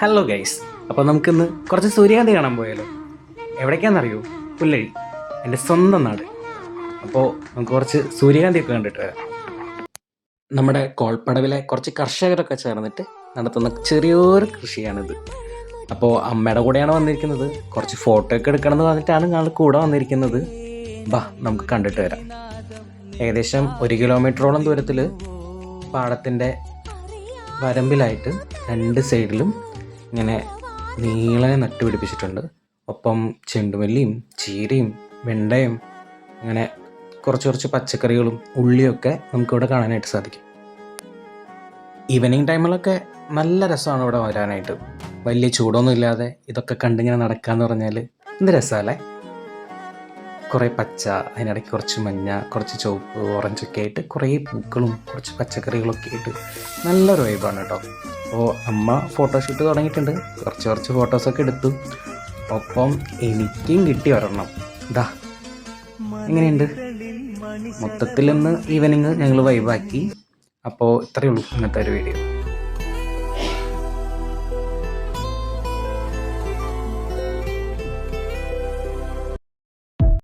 Hello guys, അപ്പോൾ നമുക്കിന്ന് കുറച്ച് സൂര്യകാന്തി കാണാൻ പോയാലോ? എവിടേക്കാണെന്നറിയോ? പുല്ലഴി, എൻ്റെ സ്വന്തം നാട്. അപ്പോൾ നമുക്ക് കുറച്ച് സൂര്യകാന്തിയൊക്കെ കണ്ടിട്ട് വരാം. നമ്മുടെ കോൾപ്പടവിലെ കുറച്ച് കർഷകരൊക്കെ ചേർന്നിട്ട് നടത്തുന്ന ചെറിയൊരു കൃഷിയാണിത്. അപ്പോൾ അമ്മയുടെ കൂടെയാണ് വന്നിരിക്കുന്നത്. കുറച്ച് ഫോട്ടോ ഒക്കെ എടുക്കണം എന്ന് പറഞ്ഞിട്ടാണ് ഞങ്ങൾ കൂടെ വന്നിരിക്കുന്നത്. ബാ, നമുക്ക് കണ്ടിട്ട് വരാം. ഏകദേശം 1 കിലോമീറ്ററോളം ദൂരത്തിൽ പാടത്തിൻ്റെ വരമ്പിലായിട്ട് 2 സൈഡിലും ഇങ്ങനെ നീളനെ നട്ടുപിടിപ്പിച്ചിട്ടുണ്ട്. ഒപ്പം ചെണ്ടുമല്ലിയും ചീരയും വെണ്ടയും അങ്ങനെ കുറച്ച് പച്ചക്കറികളും ഉള്ളിയൊക്കെ നമുക്കിവിടെ കാണാനായിട്ട് സാധിക്കും. ഈവനിങ് ടൈമിലൊക്കെ നല്ല രസമാണ് ഇവിടെ വരാനായിട്ട്. വലിയ ചൂടൊന്നും ഇല്ലാതെ ഇതൊക്കെ കണ്ടിങ്ങനെ നടക്കാന്ന് പറഞ്ഞാൽ എന്ത് രസമല്ലേ? കുറേ പച്ച, അതിനിടയ്ക്ക് കുറച്ച് മഞ്ഞ, കുറച്ച് ചുവപ്പ്, ഓറഞ്ചൊക്കെ ആയിട്ട് കുറേ പൂക്കളും കുറച്ച് പച്ചക്കറികളൊക്കെ ആയിട്ട് നല്ലൊരു വൈബാണ് കേട്ടോ. അപ്പോൾ അമ്മ ഫോട്ടോഷൂട്ട് തുടങ്ങിയിട്ടുണ്ട്. കുറച്ച് ഫോട്ടോസൊക്കെ എടുത്തു. ഒപ്പം എനിക്കും കിട്ടി ഒരെണ്ണം. ഇതാ, എങ്ങനെയുണ്ട്? മൊത്തത്തിൽ ഇന്ന് ഈവനിങ് ഞങ്ങൾ വൈബാക്കി. അപ്പോൾ ഇത്രയേ ഉള്ളൂ ഇന്നത്തെ ഒരു വീഡിയോ.